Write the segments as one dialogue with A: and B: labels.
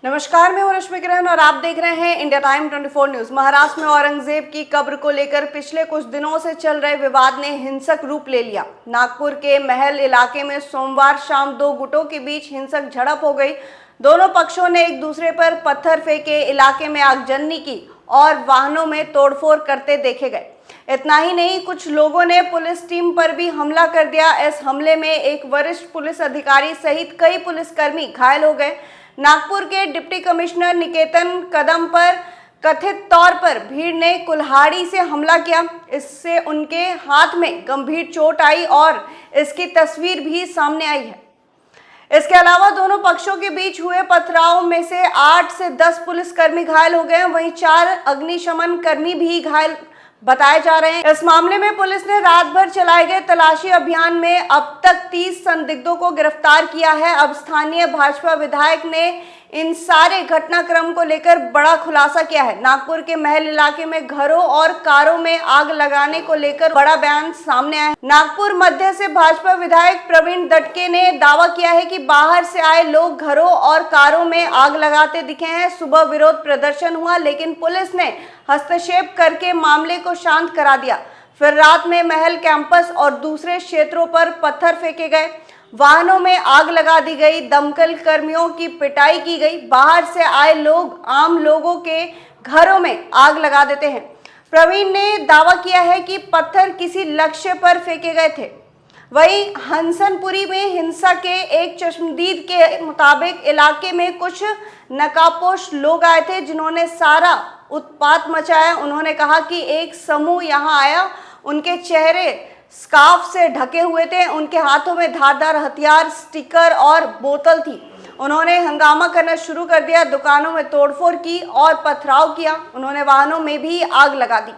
A: नमस्कार, मैं हूं रश्मि किरण और आप देख रहे हैं इंडिया टाइम 24 न्यूज। महाराष्ट्र में औरंगजेब की कब्र को लेकर पिछले कुछ दिनों से चल रहे विवाद ने हिंसक रूप ले लिया। नागपुर के महल इलाके में सोमवार शाम दो गुटों के बीच हिंसक झड़प हो गई। दोनों पक्षों ने एक दूसरे पर पत्थर फेंके, इलाके में आगजनी की और वाहनों में तोड़फोड़ करते देखे गए। इतना ही नहीं, कुछ लोगों ने पुलिस टीम पर भी हमला कर दिया। इस हमले में एक वरिष्ठ पुलिस अधिकारी सहित कई पुलिसकर्मी घायल हो गए। नागपुर के डिप्टी कमिश्नर निकेतन कदम पर कथित तौर पर भीड़ ने कुल्हाड़ी से हमला किया। इससे उनके हाथ में गंभीर चोट आई और इसकी तस्वीर भी सामने आई है। इसके अलावा दोनों पक्षों के बीच हुए पथराव में से 8 से 10 पुलिसकर्मी घायल हो गए। वहीं 4 अग्निशमन कर्मी भी घायल बताए जा रहे हैं। इस मामले में पुलिस ने रात भर चलाए गए तलाशी अभियान में अब तक 30 संदिग्धों को गिरफ्तार किया है। अब स्थानीय भाजपा विधायक ने इन सारे घटनाक्रम को लेकर बड़ा खुलासा किया है। नागपुर के महल इलाके में घरों और कारों में आग लगाने को लेकर बड़ा बयान सामने आया है। नागपुर मध्य से भाजपा विधायक प्रवीण दटके ने दावा किया है कि बाहर से आए लोग घरों और कारों में आग लगाते दिखे हैं। सुबह विरोध प्रदर्शन हुआ, लेकिन पुलिस ने हस्तक्षेप करके मामले को शांत करा दिया। फिर रात में महल कैंपस और दूसरे क्षेत्रों पर पत्थर फेंके गए, वाहनों में आग लगा दी गई, दमकल कर्मियों की पिटाई की गई। बाहर से आए लोग आम लोगों के घरों में आग लगा देते हैं। प्रवीण ने दावा किया है कि पत्थर किसी लक्ष्य पर फेंके गए थे। वहीं हंसनपुरी में हिंसा के एक चश्मदीद के मुताबिक इलाके में कुछ नकाबपोश लोग आए थे, जिन्होंने सारा उत्पात मचाया। उन्होंने कहा कि एक समूह यहां आया, उनके चेहरे स्कार्फ से ढके हुए थे, उनके हाथों में धारदार हथियार, स्टिकर और बोतल थी। उन्होंने हंगामा करना शुरू कर दिया, दुकानों में तोड़फोड़ की और पथराव किया। उन्होंने वाहनों में भी आग लगा दी।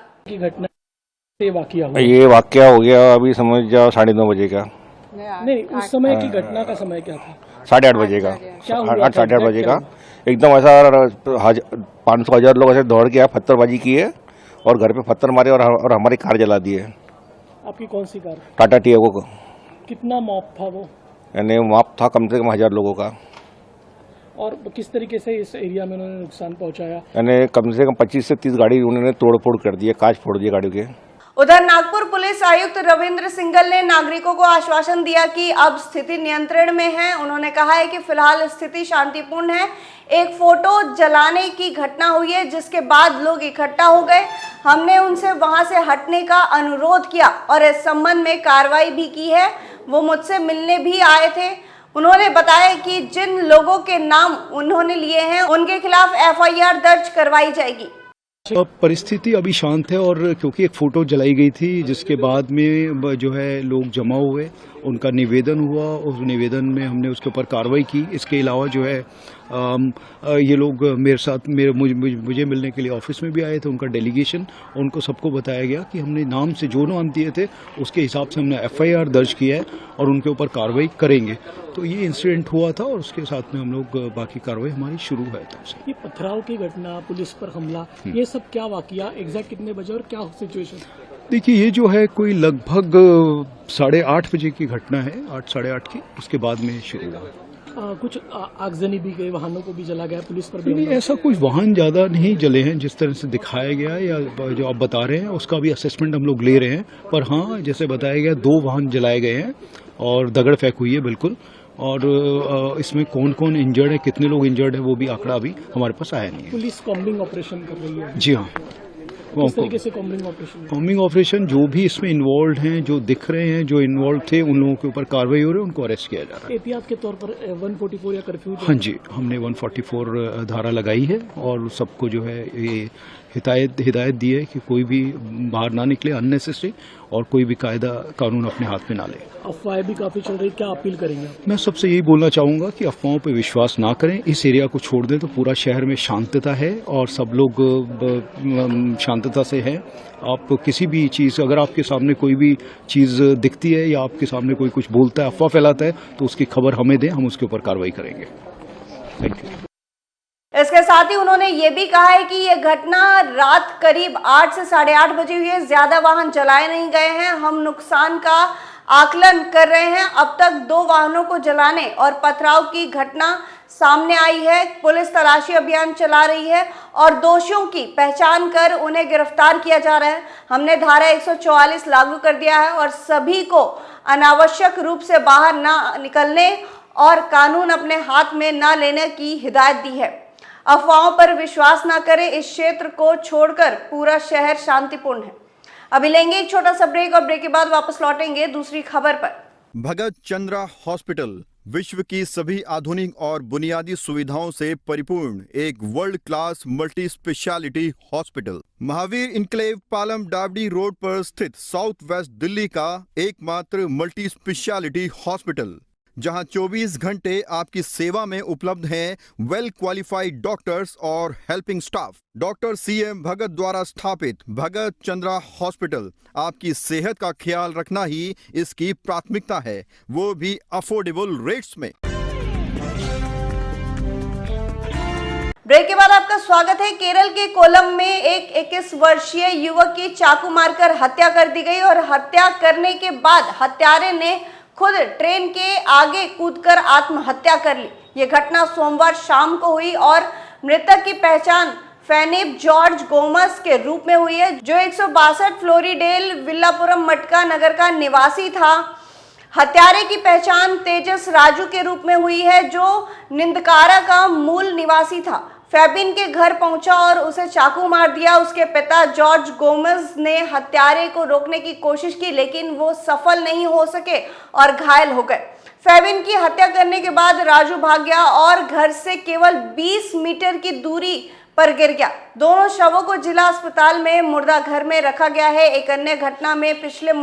B: ये वाकया हो गया अभी समझ जाओ 9:30 बजे का।
C: नहीं, उस समय की घटना का समय क्या था?
B: 8:30 बजे का।
C: क्या हुआ?
B: 8:30 बजे का एकदम ऐसा 500,000 लोग ऐसे दौड़ के आए, पत्थरबाजी की है और घर पे पत्थर मारे और हमारी कार जला दी है।
C: आपकी कौन सी कार?
B: टाटा टियागो को।
C: कितना मॉब था वो?
B: यानी माप था कम से कम 1000 लोगों का।
C: और किस तरीके से इस एरिया में उन्होंने नुकसान पहुंचाया?
B: यानी कम से कम 25 से 30 गाड़ी उन्होंने तोड़-फोड़ कर दी है, कांच फोड़ दिए गाड़ियों के।
A: उधर नागपुर पुलिस आयुक्त रविंद्र सिंघल ने नागरिकों को आश्वासन दिया कि अब स्थिति नियंत्रण में है। उन्होंने कहा है कि फिलहाल स्थिति शांतिपूर्ण है। एक फोटो जलाने की घटना हुई है, जिसके बाद लोग इकट्ठा हो गए। हमने उनसे वहां से हटने का अनुरोध किया और इस संबंध में कार्रवाई भी की है। वो मुझसे मिलने भी आए थे। उन्होंने बताया कि जिन लोगों के नाम उन्होंने लिए हैं, उनके खिलाफ FIR दर्ज करवाई जाएगी।
D: परिस्थिति अभी शांत है और क्योंकि एक फोटो जलाई गई थी, जिसके बाद में जो है लोग जमा हुए, उनका निवेदन हुआ, उस निवेदन में हमने उसके ऊपर कार्रवाई की। इसके अलावा जो है ये लोग मेरे साथ मुझे मिलने के लिए ऑफिस में भी आए थे, उनका डेलीगेशन। उनको सबको बताया गया कि हमने नाम से जो नाम दिए थे उसके हिसाब से हमने FIR दर्ज किया है और उनके ऊपर कार्रवाई करेंगे। तो ये इंसिडेंट हुआ था और उसके साथ में हम लोग बाकी कार्रवाई हमारी शुरू है। तो
C: ये पथराव की घटना, पुलिस पर हमला, ये सब क्या वाकया, एग्जैक्ट कितने बजे और क्या सिचुएशन?
D: देखिए, ये जो है कोई लगभग 8:30 बजे की घटना है, 8 साढ़े 8 की। उसके बाद में शुरू हुआ।
C: कुछ आगजनी भी गई, वाहनों को भी जला गया, पुलिस पर भी
D: नहीं, ऐसा कुछ वाहन ज्यादा नहीं जले हैं जिस तरह से दिखाया गया या जो आप बता रहे हैं, उसका भी असेसमेंट हम लोग ले रहे हैं। पर हाँ, जैसे बताया गया 2 वाहन जलाए गए हैं और दगड़ फेंक हुई है बिल्कुल। और इसमें कौन कौन इंजर्ड है, कितने लोग इंजर्ड है, वो भी आंकड़ा अभी हमारे पास आया नहीं है।
C: पुलिस कॉम्बिंग ऑपरेशन कर रही है?
D: जी हाँ।
C: किस तरीके से कॉम्बिंग ऑपरेशन?
D: कॉम्बिंग ऑपरेशन, जो भी इसमें इन्वॉल्व हैं, जो दिख रहे हैं, जो इन्वॉल्व थे, उन लोगों के ऊपर कार्रवाई हो रही है, उनको अरेस्ट किया जा रहा है।
C: एहतियात के तौर पर 144 या कर्फ्यू?
D: हाँ जी, हमने 144 धारा लगाई है और सबको जो है ये हिदायत दी है कि कोई भी बाहर ना निकले अननेसेसरी और कोई भी कायदा कानून अपने हाथ में ना ले।
C: अफवाहें भी काफी चल रही, क्या अपील करेंगे?
D: मैं सबसे यही बोलना चाहूंगा कि अफवाहों पे विश्वास ना करें। इस एरिया को छोड़ दें तो पूरा शहर में शांतता है और सब लोग शांतता से हैं। आप किसी भी चीज़, अगर आपके सामने कोई भी चीज़ दिखती है या आपके सामने कोई कुछ बोलता है, अफवाह फैलाता है, तो उसकी खबर हमें दें, हम उसके ऊपर कार्रवाई करेंगे। Thank you.
A: इसके साथ ही उन्होंने ये भी कहा है कि ये घटना रात करीब 8 से 8:30 बजे हुई है। ज्यादा वाहन चलाए नहीं गए हैं। हम नुकसान का आकलन कर रहे हैं। अब तक 2 वाहनों को जलाने और पथराव की घटना सामने आई है। पुलिस तलाशी अभियान चला रही है और दोषियों की पहचान कर उन्हें गिरफ्तार किया जा रहा है। हमने धारा 144 लागू कर दिया है और सभी को अनावश्यक रूप से बाहर ना निकलने और कानून अपने हाथ में ना लेने की हिदायत दी है। अफवाहों पर विश्वास ना करें। इस क्षेत्र को छोड़कर पूरा शहर शांतिपूर्ण है। अभी लेंगे एक छोटा सा ब्रेक और ब्रेक के बाद वापस लौटेंगे दूसरी खबर पर।
E: भगत चंद्रा हॉस्पिटल विश्व की सभी आधुनिक और बुनियादी सुविधाओं से परिपूर्ण एक world class multi speciality hospital Mahavir enclave Palam Dabri road पर स्थित साउथ वेस्ट दिल्ली का एकमात्र मल्टी स्पेशलिटी हॉस्पिटल, जहां 24 घंटे आपकी सेवा में उपलब्ध हैं वेल क्वालिफाइड डॉक्टर्स और हेल्पिंग स्टाफ। डॉक्टर CM भगत द्वारा स्थापित भगत चंद्रा हॉस्पिटल आपकी सेहत का ख्याल रखना ही इसकी प्राथमिकता है, वो भी अफोर्डेबल रेट्स में।
A: ब्रेक के बाद आपका स्वागत है। केरल के कोलम में एक 21 वर्षीय युवक की चाकू मारकर हत्या कर दी गई और हत्या करने के बाद हत्यारे ने खुद ट्रेन के आगे कूदकर आत्महत्या कर ली। ये घटना सोमवार शाम को हुई और मृतक की पहचान फेनिप जॉर्ज गोमस के रूप में हुई है, जो 162 फ्लोरिडेल विल्लापुरम मटका नगर का निवासी था। हत्यारे की पहचान तेजस राजू के रूप में हुई है, जो निंदकारा का मूल निवासी था। फेबिन के घर पहुंचा और उसे चाकू मार दिया। उसके पिता जॉर्ज गोमेज ने हत्यारे को रोकने की कोशिश की, लेकिन वो सफल नहीं हो सके और घायल हो गए। फेबिन की हत्या करने के बाद राजू भाग गया और घर से केवल 20 मीटर की दूरी पर गिर गया। दोनों शवों को जिला अस्पताल में मुर्दा घर में रखा गया है। एक अन्य घटना में पिछले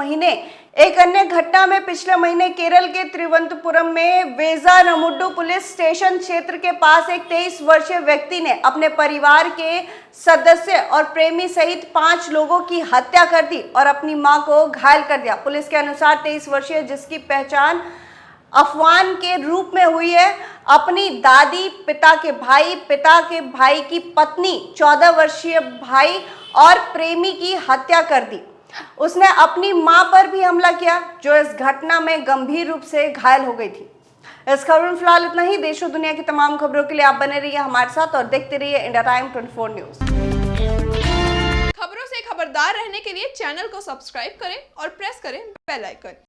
A: महीने केरल के त्रिवंतपुरम में वेजानमुड्डू पुलिस स्टेशन क्षेत्र के पास एक 23 वर्षीय व्यक्ति ने अपने परिवार के सदस्य और प्रेमी सहित 5 लोगों की हत्या कर दी और अपनी मां को घायल कर दिया। पुलिस के अनुसार 23 वर्षीय, जिसकी पहचान अफवान के रूप में हुई है, अपनी दादी, पिता के भाई की पत्नी, 14 वर्षीय भाई और प्रेमी की हत्या कर दी। उसने अपनी मां पर भी हमला किया, जो इस घटना में गंभीर रूप से घायल हो गई थी। इस खबर में फिलहाल इतना ही। देश और दुनिया की तमाम खबरों के लिए आप बने रहिए हमारे साथ और देखते रहिए इंडिया टाइम 24 न्यूज।
F: खबरों से खबरदार रहने के लिए चैनल को सब्सक्राइब करें और प्रेस करें बेल आइकन।